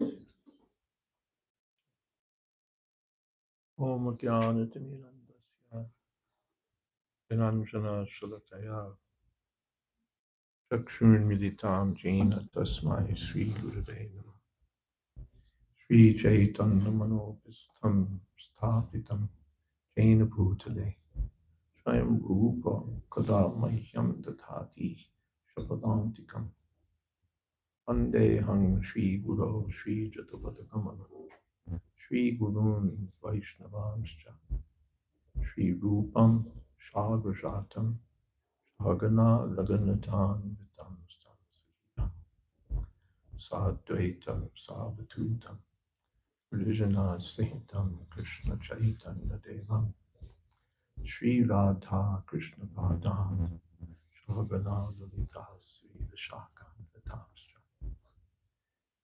Om Jnanatirmirandasya Vinanjana Shalakaya Chakshurmilitam Jena Tasmai Sri Gurave Namah Sri Chaitanya Manopistam Sthapitam Jena Bhutale Swayam Rupa Kadamahyam Dadhati Shapadantikam Vandeham Sri Guru Sri Jatapadakamalam Sri Gurun Vaishnavanscha Sri Rupam Shagrajatam Bhagana Laganatan Vitam Stam Sadvaitam Savatutam Rijana Sahitam Krishna Chaitanya Devam Sri Radha Krishna Padan Bhagana Lalita Sri Vishakam Vitamstra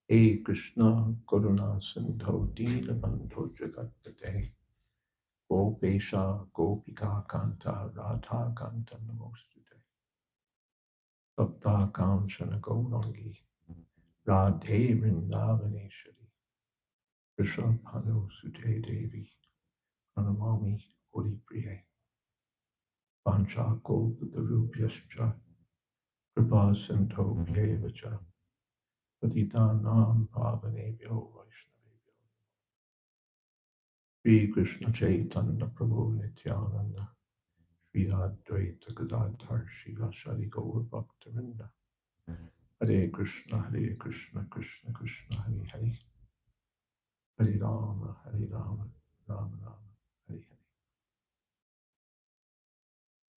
E Krishna Karuna Sindho Dina Bandho Jagatpate Gopesha Gopika Kanta Radha Kanta Namostute Sapta Kanchana Gaurangi Radhe Vrindavaneshwari Vrishabhanu Sute Devi Pranamami Hori Priye Pancha Kalpatarubhyascha Kripa Sindho Bhyevacha Patitanam Pavanebhyo Vaishnavebhyo Sri Krishna Chaitanya Prabhu Nityananda Sri Advaita Gadadhar Shivasari Gaur Bhaktavinda Hare Krishna Krishna Krishna Hare Hare Hare Rama Rama Rama Hare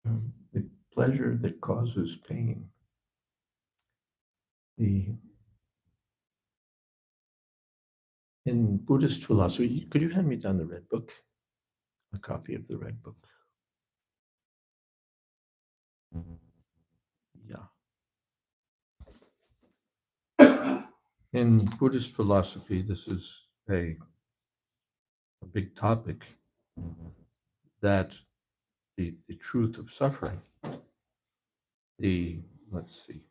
Hare. The pleasure that causes pain. In Buddhist philosophy, could you hand me down the red book? A copy of the red book. Yeah. In Buddhist philosophy, this is a big topic, that the truth of suffering, let's see,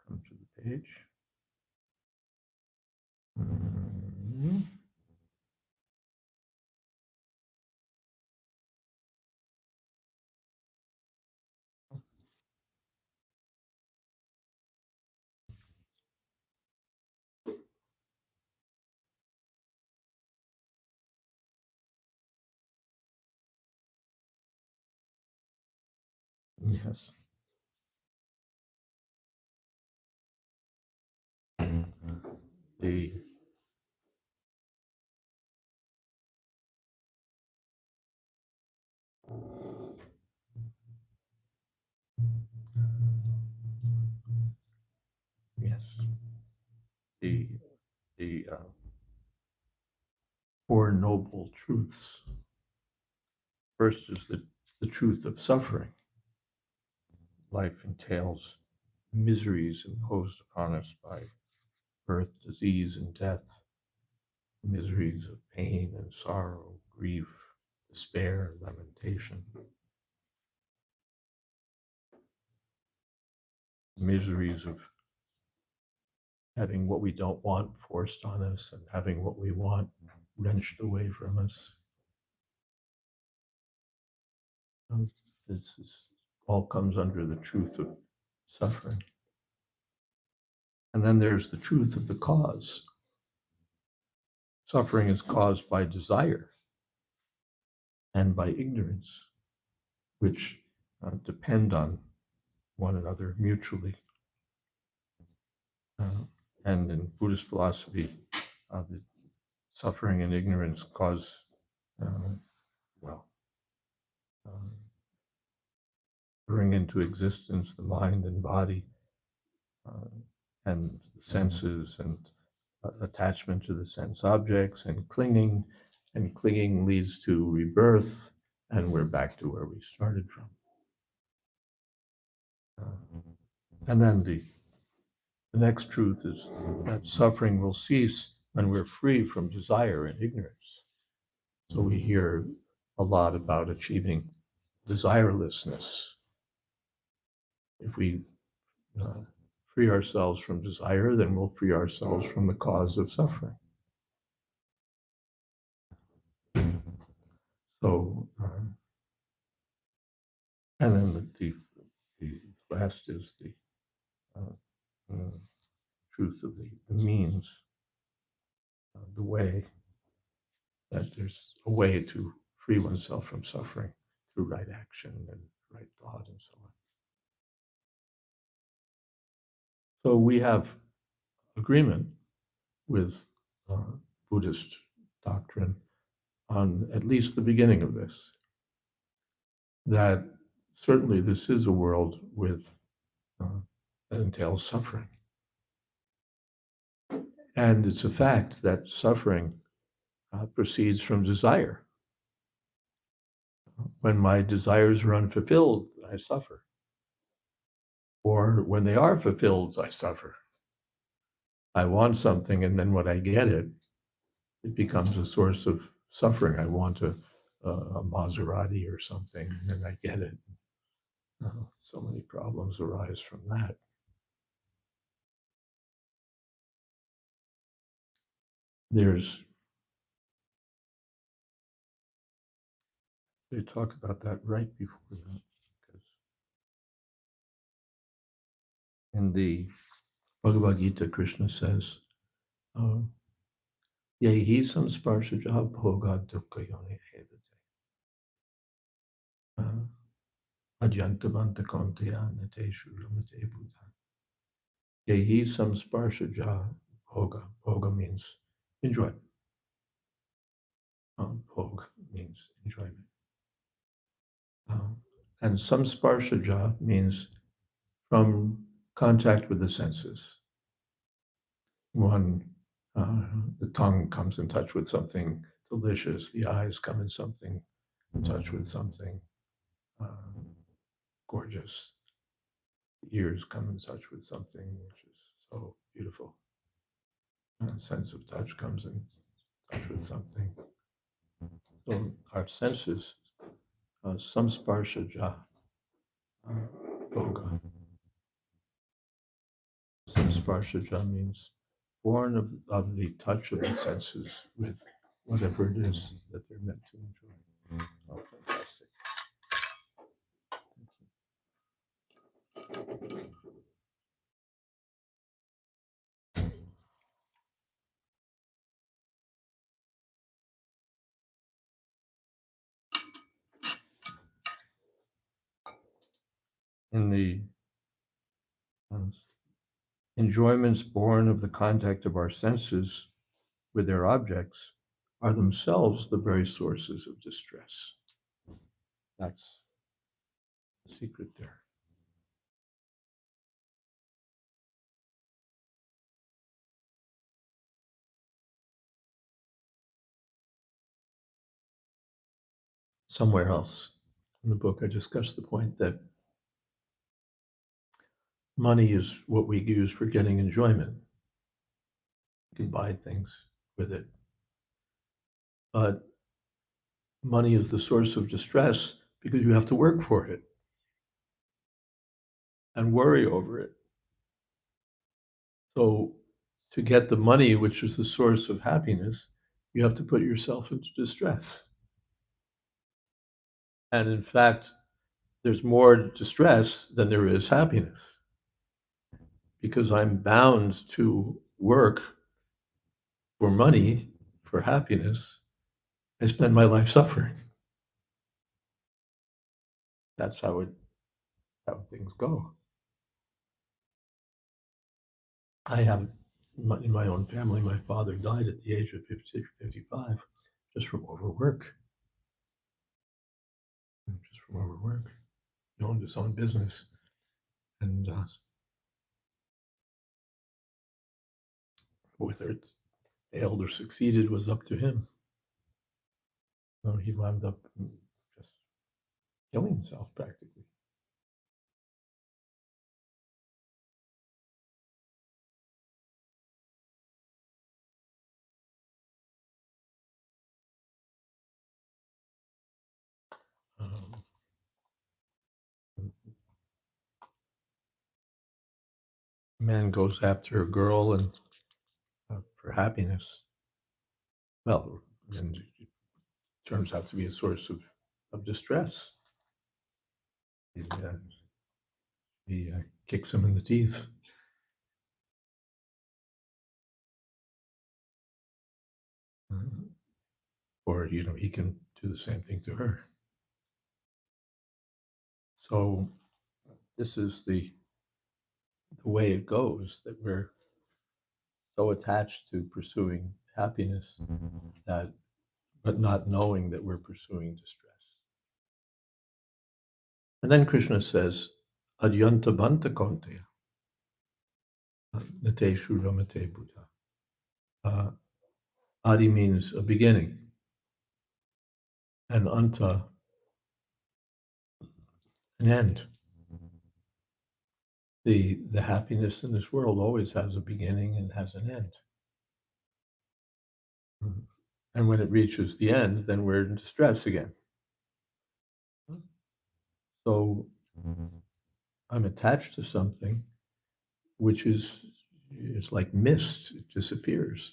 come to the page. Yes. Yes. The Four Noble Truths. First is the truth of suffering. Life entails miseries imposed upon us by birth, disease, and death, miseries of pain and sorrow, grief, despair, lamentation, miseries of having what we don't want forced on us and having what we want wrenched away from us. This all comes under the truth of suffering. And then there's the truth of the cause. Suffering is caused by desire and by ignorance, which depend on one another mutually. And in Buddhist philosophy, the suffering and ignorance cause, bring into existence the mind and body and the senses, and attachment to the sense objects, and clinging leads to rebirth, and we're back to where we started from. And then the next truth is that suffering will cease when we're free from desire and ignorance. So we hear a lot about achieving desirelessness. If we free ourselves from desire, then we'll free ourselves from the cause of suffering. So, and then the last is the truth of the means, the way, that there's a way to free oneself from suffering through right action and right thought and so on. So we have agreement with Buddhist doctrine on at least the beginning of this, that certainly this is a world with that entails suffering. And it's a fact that suffering proceeds from desire. When my desires are unfulfilled, I suffer. Or when they are fulfilled, I suffer. I want something, and then when I get it, it becomes a source of suffering. I want a Maserati or something, and then I get it. So many problems arise from that. They talk about that right before that, because in the Bhagavad Gita, Krishna says, Yehi samsparshaja bhoga dukkha yoni evate. Adyantavanta konteya nateshu ramate buddha. Yehi samsparshaja bhoga. Bhoga means enjoyment. Bhog means enjoyment. And samsparshaja means from contact with the senses. One, the tongue comes in touch with something delicious, the eyes come in touch with something gorgeous, the ears come in touch with something which is so beautiful. And sense of touch comes in touch with something. So our senses, samsparshaja, bhoga. Samsparshaja means born of the touch of the senses with whatever it is that they're meant to enjoy. Oh, fantastic. In the enjoyments born of the contact of our senses with their objects are themselves the very sources of distress. That's the secret there. Somewhere else in the book, I discussed the point that money is what we use for getting enjoyment. You can buy things with it. But money is the source of distress because you have to work for it and worry over it. So to get the money, which is the source of happiness, you have to put yourself into distress. And in fact, there's more distress than there is happiness because I'm bound to work for money, for happiness. I spend my life suffering. That's how things go. I have in my own family, my father died at the age of 55, just from overwork. Just from overwork. He owned his own business, and whether it failed or succeeded was up to him. So he wound up just killing himself practically. man goes after a girl and for happiness. Well, and it turns out to be a source of distress. He kicks him in the teeth. Or, he can do the same thing to her. So this is the way it goes, that we're so attached to pursuing happiness that, but not knowing that we're pursuing distress. And then Krishna says, Adyanta banta konteya, nateshu ramate buddha. Adi means a beginning, and anta, an end. The happiness in this world always has a beginning and has an end. And when it reaches the end, then we're in distress again. So I'm attached to something which it's like mist, it disappears.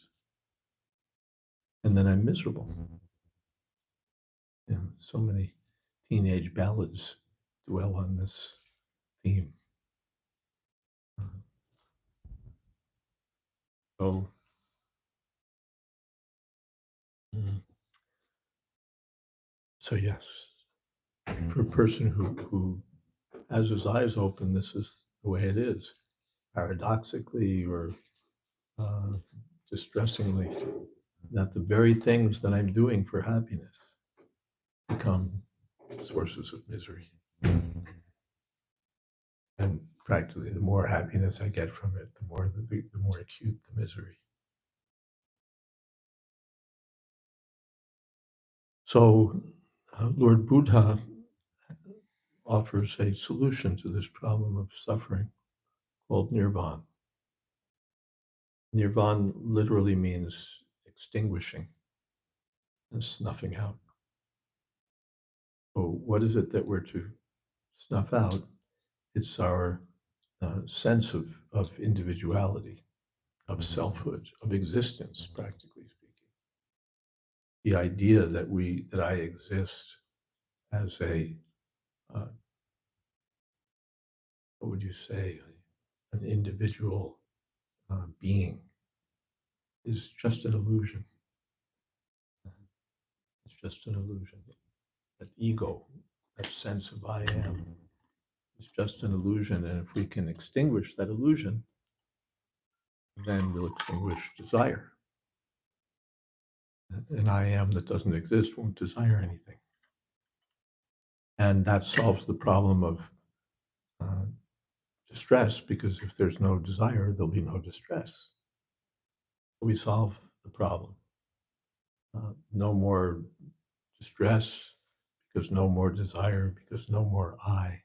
And then I'm miserable. So many teenage ballads dwell on this theme. So, so yes, for a person who has his eyes open, this is the way it is. Paradoxically or distressingly, that the very things that I'm doing for happiness become sources of misery. And practically, the more happiness I get from it, the more acute the misery. So, Lord Buddha offers a solution to this problem of suffering called nirvana. Nirvana literally means extinguishing and snuffing out. So, what is it that we're to snuff out? It's our sense of individuality, of selfhood, of existence, practically speaking. The idea that I exist as a what would you say, an individual being is just an illusion. It's just an illusion. That ego, that sense of I am, is just an illusion. And if we can extinguish that illusion, then we'll extinguish desire. An I am that doesn't exist won't desire anything. And that solves the problem of distress, because if there's no desire, there'll be no distress. We solve the problem. No more distress, because no more desire, because no more I.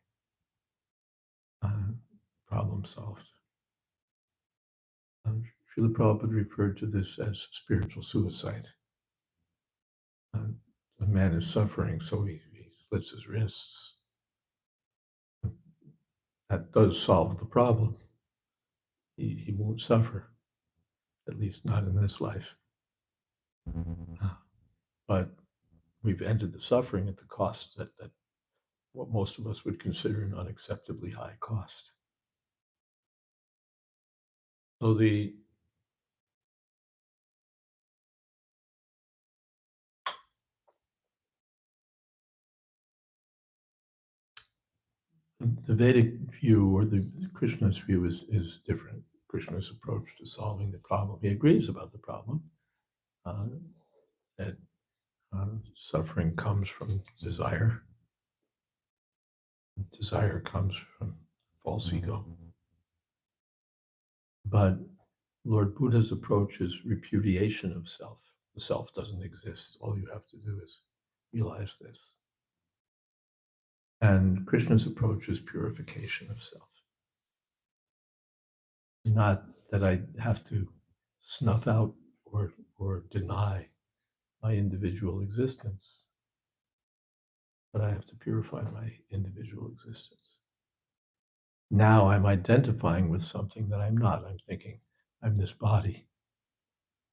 Problem solved. Srila Prabhupada referred to this as spiritual suicide. A man is suffering, so he slits his wrists. That does solve the problem. He won't suffer, at least not in this life. But we've ended the suffering at the cost that what most of us would consider an unacceptably high cost. So the Vedic view, or the Krishna's view, is different. Krishna's approach to solving the problem. He agrees about the problem, that suffering comes from desire. Desire comes from false ego. But Lord Buddha's approach is repudiation of self. The self doesn't exist. All you have to do is realize this. And Krishna's approach is purification of self. Not that I have to snuff out or deny my individual existence, but I have to purify my individual existence. Now I'm identifying with something that I'm not. I'm thinking I'm this body.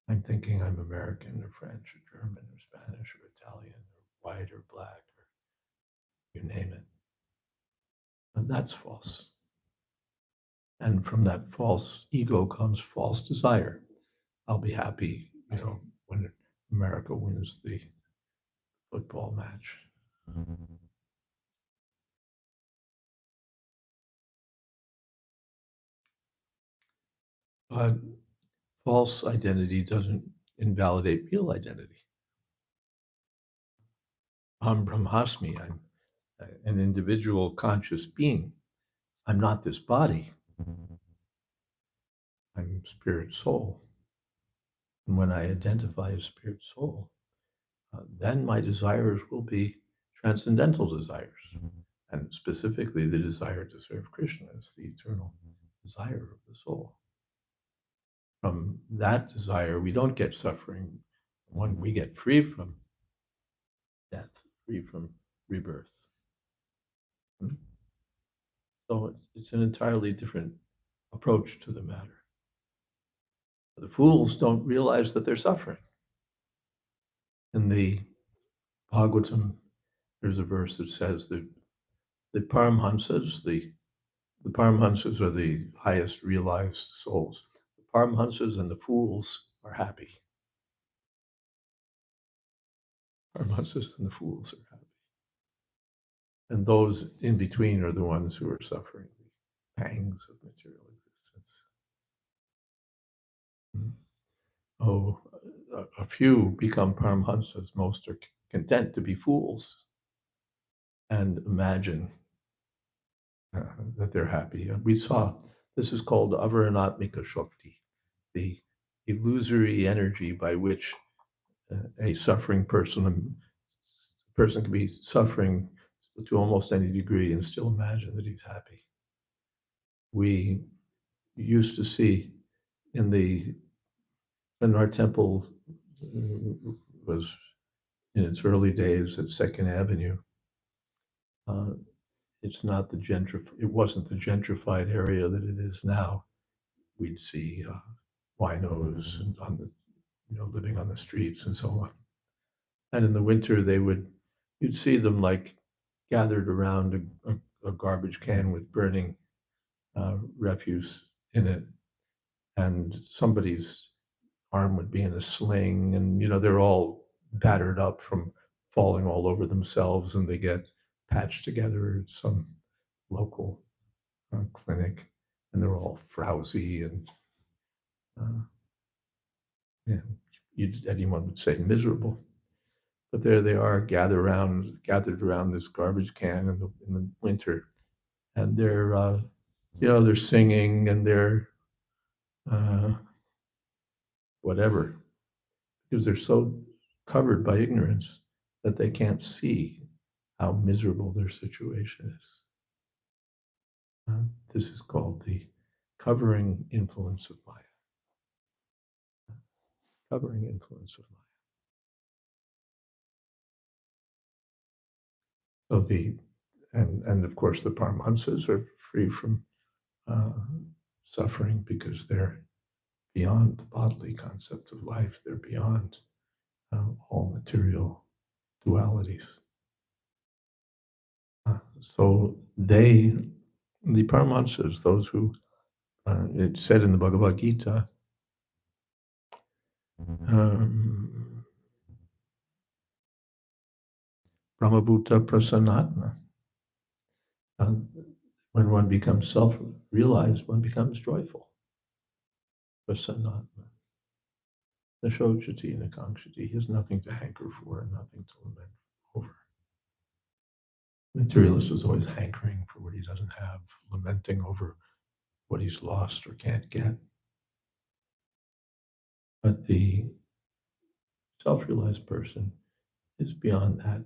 I'm thinking I'm American or French or German or Spanish or Italian or white or black or you name it. And that's false. And from that false ego comes false desire. I'll be happy, when America wins the football match. But false identity doesn't invalidate real identity. I'm Brahmasmi. I'm an individual conscious being. I'm not this body. I'm spirit soul. And when I identify as spirit soul, then my desires will be transcendental desires. And specifically, the desire to serve Krishna is the eternal desire of the soul. From that desire, we don't get suffering. One, we get free from death, free from rebirth. So it's an entirely different approach to the matter. The fools don't realize that they're suffering. In the Bhagavatam, there's a verse that says that the Paramhansas are the highest realized souls. The Paramhansas and the fools are happy. Paramhansas and the fools are happy. And those in between are the ones who are suffering the pangs of material existence. Oh, a few become Paramhansas, most are content to be fools and imagine that they're happy. We saw this is called avaranatmika shakti, the illusory energy by which a suffering person can be suffering to almost any degree and still imagine that he's happy. We used to see when our temple was in its early days at Second Avenue. It wasn't the gentrified area that it is now. We'd see winos living on the streets and so on. And in the winter, you'd see them like gathered around a garbage can with burning refuse in it, and somebody's arm would be in a sling, and they're all battered up from falling all over themselves, and they get patched together at some local clinic, and they're all frowsy and yeah, anyone would say miserable. But there they are, gathered around this garbage can in the winter, and they're singing and they're whatever, because they're so covered by ignorance that they can't see how miserable their situation is. This is called the covering influence of Maya. Covering influence of Maya. And of course the Paramahamsas are free from suffering because they're beyond the bodily concept of life. They're beyond all material dualities. So the Paramahamsas, those who, it said in the Bhagavad Gita, Brahmabhuta Prasannatma. When one becomes self-realized, one becomes joyful. Prasannatma. Nashojati Nakangshati. He has nothing to hanker for and nothing to lament over. Materialist is always hankering for what he doesn't have, lamenting over what he's lost or can't get. But the self-realized person is beyond that,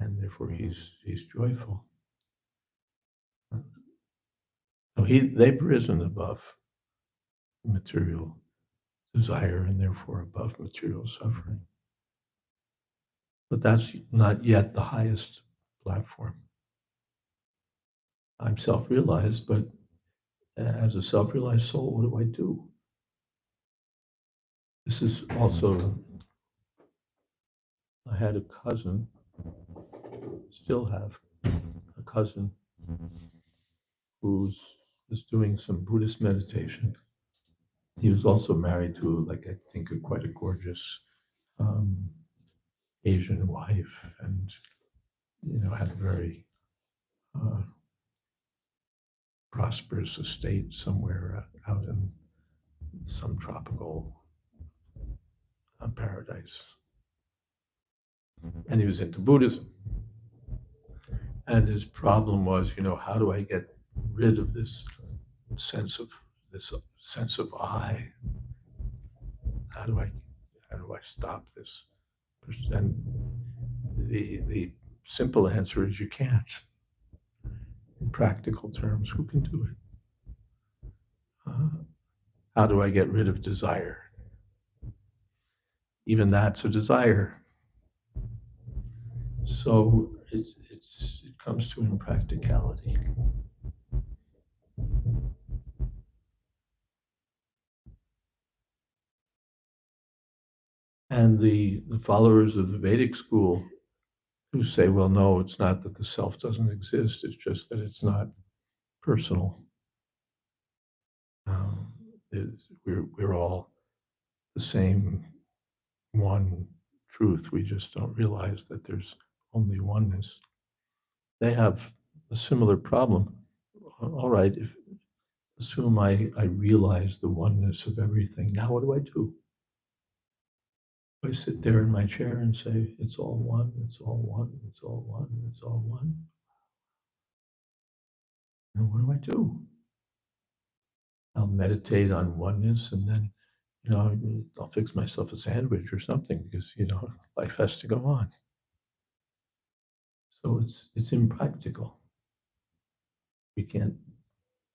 and therefore he's joyful. So they've risen above material desire and therefore above material suffering. But that's not yet the highest platform. I'm self-realized, but as a self-realized soul, what do I do? This is also, I had a cousin, still have a cousin who was doing some Buddhist meditation. He was also married to, like, I think, quite a gorgeous um, Asian wife, and had a very uh, prosperous estate somewhere out in some tropical paradise. And he was into Buddhism. And his problem was, how do I get rid of sense of this sense of I? How do I stop this? And the simple answer is you can't. In practical terms, who can do it? How do I get rid of desire? Even that's a desire. So it comes to impracticality. And the followers of the Vedic school who say, well, no, it's not that the self doesn't exist, it's just that it's not personal. Um, we're all the same one truth. We just don't realize that there's only oneness. They have a similar problem. All right, assume I realize the oneness of everything. Now what do I do? I sit there in my chair and say, it's all one, it's all one, it's all one, it's all one. And what do I do? I'll meditate on oneness, and then, I'll fix myself a sandwich or something because, life has to go on. So it's impractical. We can't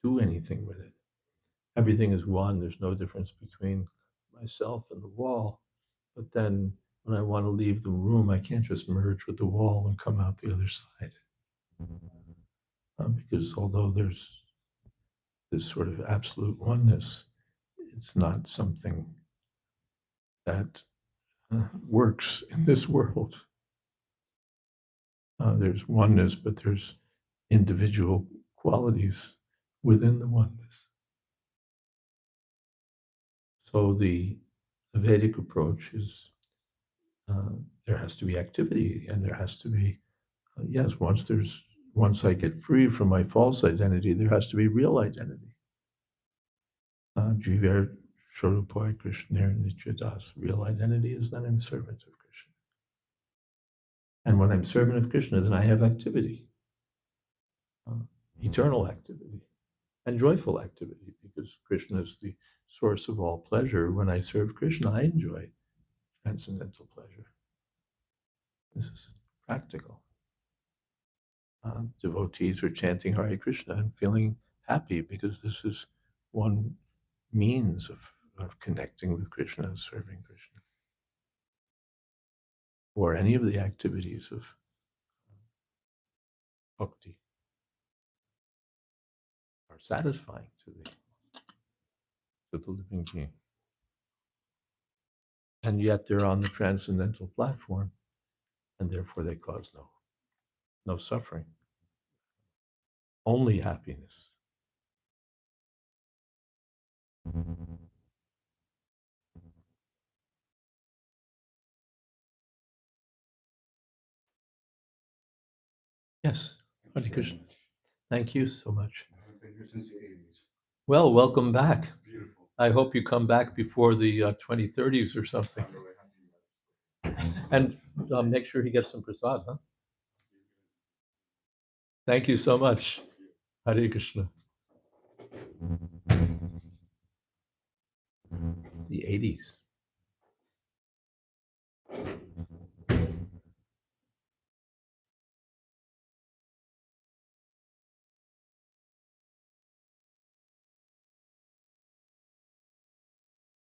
do anything with it. Everything is one. There's no difference between myself and the wall. But then when I want to leave the room, I can't just merge with the wall and come out the other side. Because although there's this sort of absolute oneness, it's not something that works in this world. There's oneness, but there's individual qualities within the oneness. So the Vedic approach is there has to be activity, and there has to be yes. Once I get free from my false identity, there has to be real identity. Jiver Swarupai Krishna Nityadas. Real identity is that I'm servant of Krishna. And when I'm servant of Krishna, then I have activity, eternal activity, and joyful activity, because Krishna is the source of all pleasure. When I serve Krishna, I enjoy transcendental pleasure. This is practical. Devotees are chanting Hare Krishna and feeling happy because this is one means of connecting with Krishna and serving Krishna. Or any of the activities of bhakti are satisfying to the living being. And yet they're on the transcendental platform, and therefore they cause no suffering, only happiness. Yes, Hare Krishna. Thank you so much. I've been here since the 80s. Well, welcome back. Beautiful. I hope you come back before the 2030s or something. And make sure he gets some prasad, huh? Thank you so much. Hare Krishna. The 80s.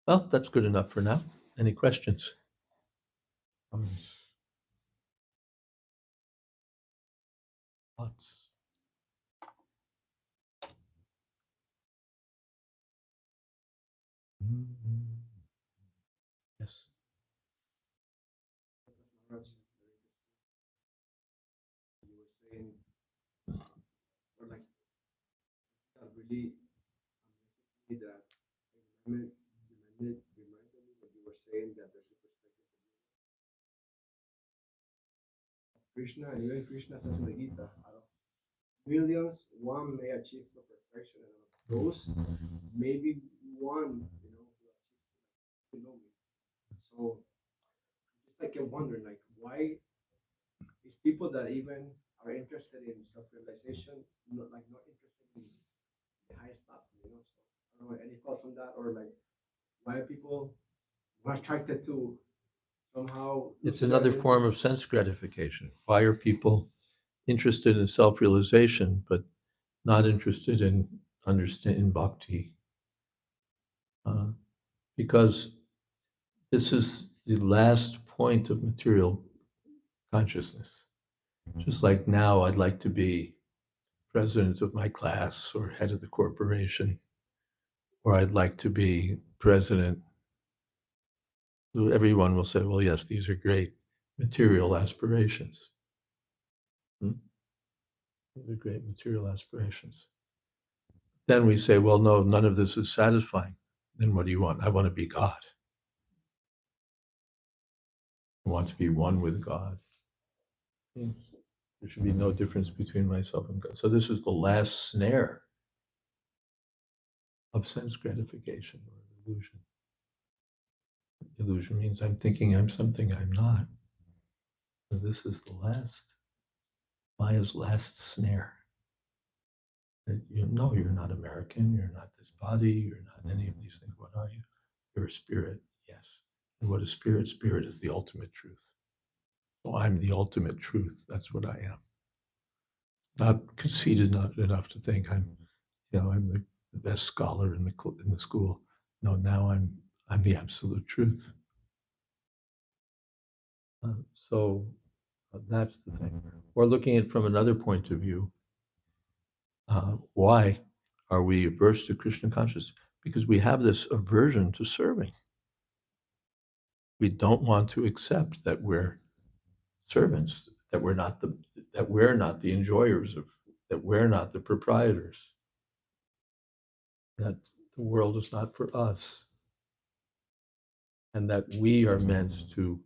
Well, that's good enough for now. Any questions? Lots. Yes. You were saying, or like, that really amazes me that reminded me what you were saying that there's a perspective of Krishna, and even Krishna says in the Gita, out of millions, one may achieve the perfection, and of those, maybe one, will know me. So just like I wonder, like, why is people that even are interested in self-realization not interested in the highest platform? So I don't know any thoughts on that, or like why are people more attracted to somehow It's losing their another identity? form of sense gratification. Why are people interested in self-realization but not interested in understanding bhakti? Because this is the last point of material consciousness. Just like now, I'd like to be president of my class or head of the corporation, or I'd like to be president. Everyone will say, well, yes, these are great material aspirations. Hmm? These are great material aspirations. Then we say, well, no, none of this is satisfying. Then what do you want? I want to be God. I want to be one with God. Yes. There should be no difference between myself and God. So this is the last snare of sense gratification or illusion. Illusion means I'm thinking I'm something I'm not. So this is the last, Maya's last snare. That you know you're not American, you're not this body, you're not any of these things. What are you? You're a spirit, yes. And what is spirit? Spirit is the ultimate truth. So I'm the ultimate truth. That's what I am. Not conceited not enough to think I'm the best scholar in the school. No, now I'm the absolute truth. So that's the thing. Or looking at it from another point of view, why are we averse to Krishna consciousness? Because we have this aversion to serving. We don't want to accept that we're servants, that we're not the enjoyers of, that we're not the proprietors, that the world is not for us, and that we are meant to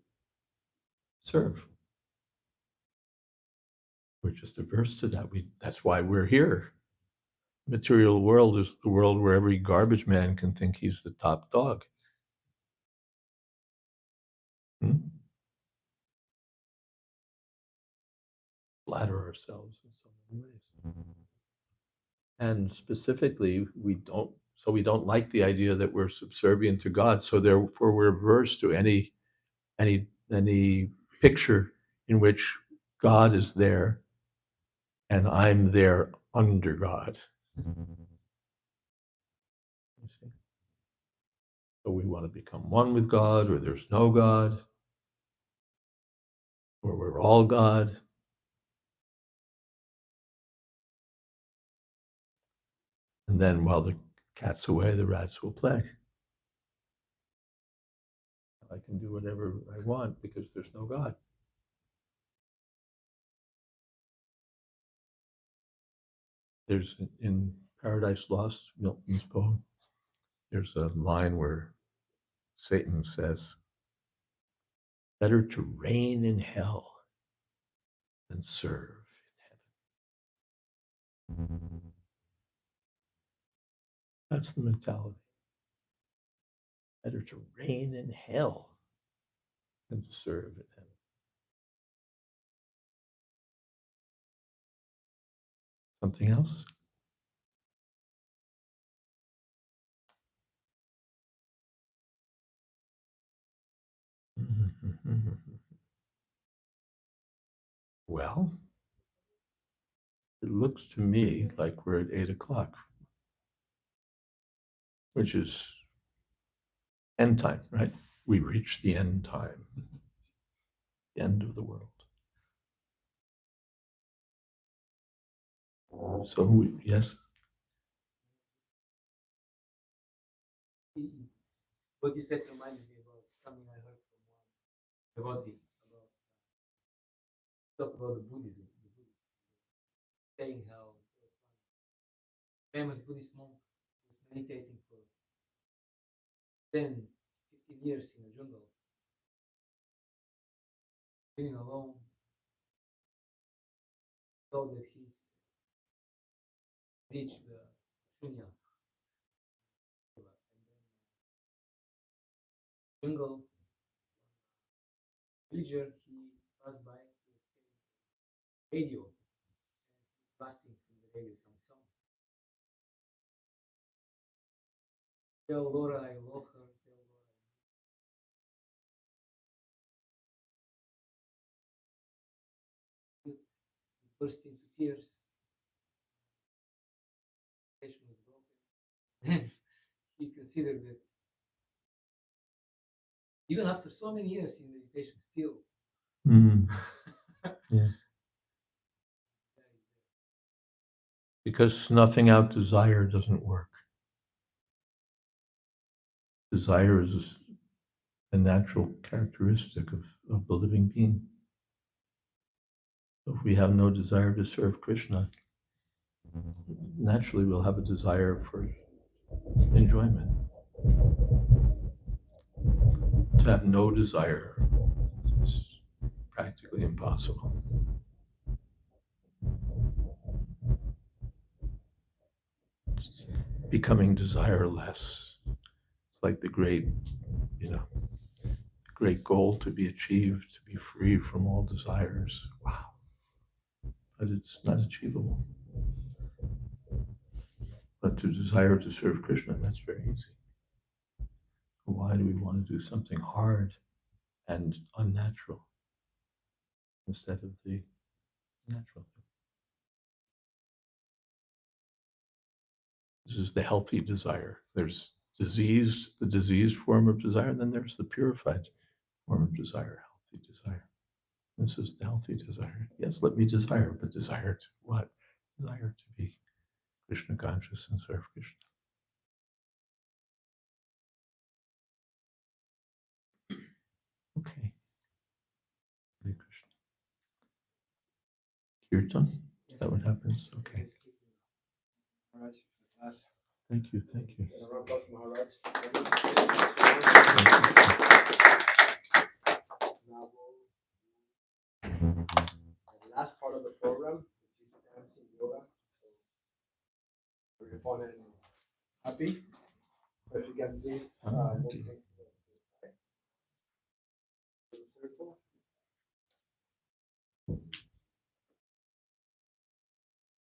serve. We're just averse to that. That's why we're here. Material world is the world where every garbage man can think he's the top dog. Hmm? Flatter ourselves in so many ways. And specifically, we don't like the idea that we're subservient to God. So therefore, we're averse to any picture in which God is there and I'm there under God. You see? So we want to become one with God, or there's no God, or we're all God. And then while the cat's away, the rats will play. I can do whatever I want because there's no God. There's in Paradise Lost, Milton's poem, there's a line where Satan says, better to reign in hell than serve in heaven. That's the mentality. Better to reign in hell than to serve in heaven. Something else? Well, it looks to me like we're at 8 o'clock, which is end time, right? We reach the end time, the end of the world. So, yes. what you said reminded me about something I heard from one devotee about talk about the Buddhism, saying how there was one famous Buddhist monk who was meditating for 10, 15 years in a jungle, living alone, thought that he's reached the shunya. And then jungle villager, he passed by to radio and blasting from the radio some song. Tell Laura I love her, tell Laura he burst into tears. Passion was broken. He considered that even after so many years in meditation, still Mm. Yeah. Because snuffing out desire doesn't work. Desire is a natural characteristic of the living being. So if we have no desire to serve Krishna, naturally we'll have a desire for enjoyment. To have no desire is practically impossible. It's becoming desireless. It's like the great, great goal to be achieved, to be free from all desires. Wow. But it's not achievable. But to desire to serve Krishna, that's very easy. Why do we want to do something hard and unnatural instead of the natural? This is the healthy desire. There's the diseased form of desire, and then there's the purified form of desire, healthy desire. This is the healthy desire. Yes, let me desire, but desire to what? Desire to be Krishna conscious and serve Krishna. Okay. Hare Krishna. Kirtan? Is that what happens? Okay. Maharaj, class. Thank you. Thank you. A round of applause, Maharaj. Now the last part of the program, which is dancing yoga. So very fun and happy. So if you can please move Okay. things to the side. To the circle.